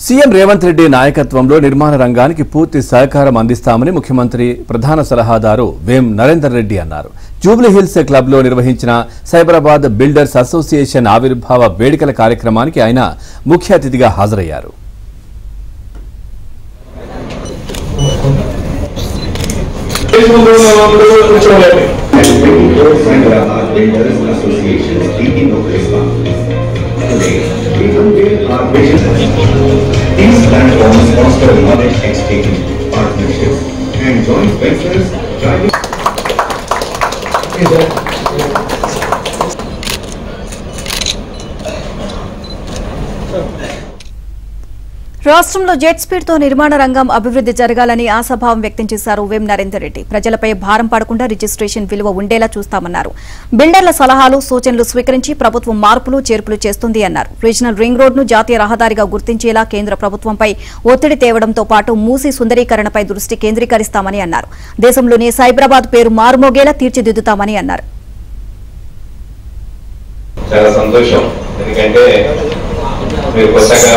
CM Revanth Reddy నాయకత్వంలో నిర్మాణ రంగానికి పూర్తి సహకారం అందిస్తామని ముఖ్యమంత్రి ప్రధాన సలహాదారు వేం నరేందర్ రెడ్డి అన్నారు. జూబ్లీ హిల్స్ క్లబ్లో నిర్వహించిన సైబరాబాద్ బిల్డర్స్ అసోసియేషన్ ఆవిర్భావ వేడుకల కార్యక్రమానికి ఆయన ముఖ్య అతిథిగా హాజరయ్యారు. These platforms foster knowledge exchange, partnerships, and joint ventures driving. రాష్ట్రంలో జెట్ స్పీడ్ తో నిర్మాణ రంగం అభివృద్ధి జరగాలని ఆశాభావం వ్యక్తం చేశారు వేం నరేందర్ రెడ్డి. ప్రజలపై భారం పడకుండా రిజిస్ట్రేషన్ విలువ ఉండేలా చూస్తామన్నారు. బిల్డర్ల సలహాలు సూచనలు స్వీకరించి ప్రభుత్వం మార్పులు చేర్పులు చేస్తుంది అన్నారు. రీజనల్ రింగ్ రోడ్ను జాతీయ రహదారిగా గుర్తించేలా కేంద్ర ప్రభుత్వంపై ఒత్తిడి తేవడంతో పాటు మూసీ సుందరీకరణపై దృష్టి కేంద్రీకరిస్తామని అన్నారు. దేశంలోనే సైబరాబాద్ పేరు మారుమోగేలా తీర్చిదిద్దుతామని అన్నారు. చాలా సంతోషం, ఎందుకంటే మీరు కొత్తగా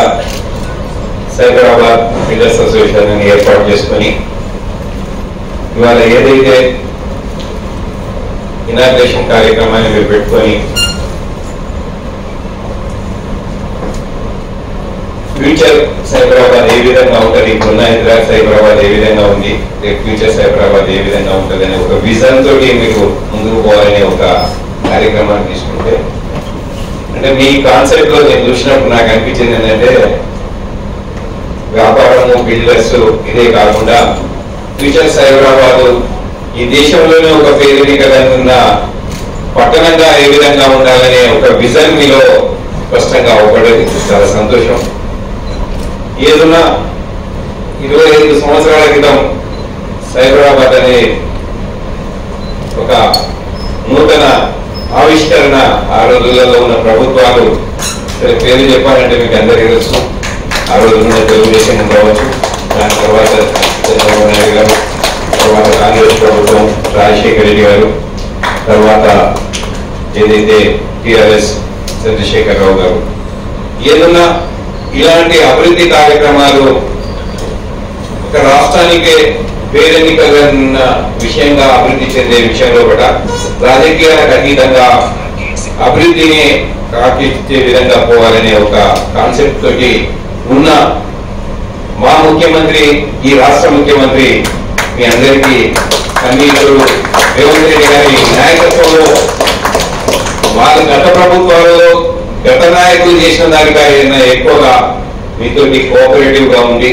సైబరాబాద్ బిల్డర్స్ అసోసియేషన్ ఏర్పాటు చేసుకుని ఇవాళ ఏదైతే ఇనాగ్రేషన్ కార్యక్రమాన్ని మీరు పెట్టుకొని ఫ్యూచర్ సైబరాబాద్ ఏ విధంగా ఉంటుంది, ఇప్పుడున్న హైదరాబాద్ సైబరాబాద్ ఏ విధంగా ఉంది, ఫ్యూచర్ సైబరాబాద్ ఏ విధంగా ఉంటుంది అనే ఒక విజన్ తోటి మీరు ముందుకు పోవాలనే ఒక కార్యక్రమాన్ని తీసుకుంటే, అంటే మీ కాన్సెప్ట్ లో నేను చూసినప్పుడు నాకు అనిపించింది ఏంటంటే వ్యాపారము బిల్డర్స్ ఇదే కాకుండా ఫ్యూచర్ సైబరాబాద్ ఈ దేశంలోనే ఒక పేరున్న పట్టణంగా ఏ విధంగా ఉండాలనే ఒక విజన్ మీలో స్పష్టంగా అవపడేది. చాలా సంతోషం. ఏదన్నా 25 సంవత్సరాల క్రితం సైబరాబాద్ అనే ఒక నూతన ఆవిష్కరణ ఆ రోజులలో ఉన్న ప్రభుత్వాలు పేరు చెప్పాలంటే మీకు అందరికీ తెలుసు. ఆ రోజు ఉన్న తెలుగుదేశం కావచ్చు, దాని తర్వాత చంద్రబాబు నాయుడు గారు, తర్వాత కాంగ్రెస్ ప్రభుత్వం రాజశేఖర రెడ్డి గారు, తర్వాత ఏదైతే టిఆర్ఎస్ చంద్రశేఖరరావు గారు, ఏదన్నా ఇలాంటి అభివృద్ధి కార్యక్రమాలు ఒక రాష్ట్రానికే పేరెన్నికన్న విషయంగా అభివృద్ధి చెందే విషయంలో కూడా రాజకీయాలకు అతీతంగా అభివృద్ధిని కాకిచ్చే విధంగా పోవాలనే ఒక కాన్సెప్ట్ తోటి ఉన్న మా ముఖ్యమంత్రి, ఈ రాష్ట్ర ముఖ్యమంత్రి మీ అందరికీ కన్నీరు రేవంత్ రెడ్డి గారి నాయకత్వంలో వాళ్ళ గత ప్రభుత్వాలలో గత నాయకులు చేసిన దానికన్నా ఎక్కువగా మీతోటి కోఆపరేటివ్ గా ఉండి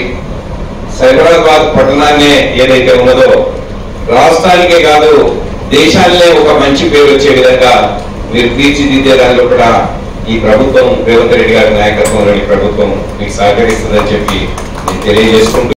సైబరాబాద్ పట్టణాన్నే ఏదైతే ఉన్నదో రాష్ట్రానికే కాదు దేశాలనే ఒక మంచి పేరు వచ్చే విధంగా మీరు తీర్చిదిద్దే దానిలో కూడా ఈ ప్రభుత్వం రేవంత్ రెడ్డి గారి నాయకత్వంలోని ప్రభుత్వం మీకు సహకరిస్తుందని చెప్పి నేను తెలియజేసుకుంటూ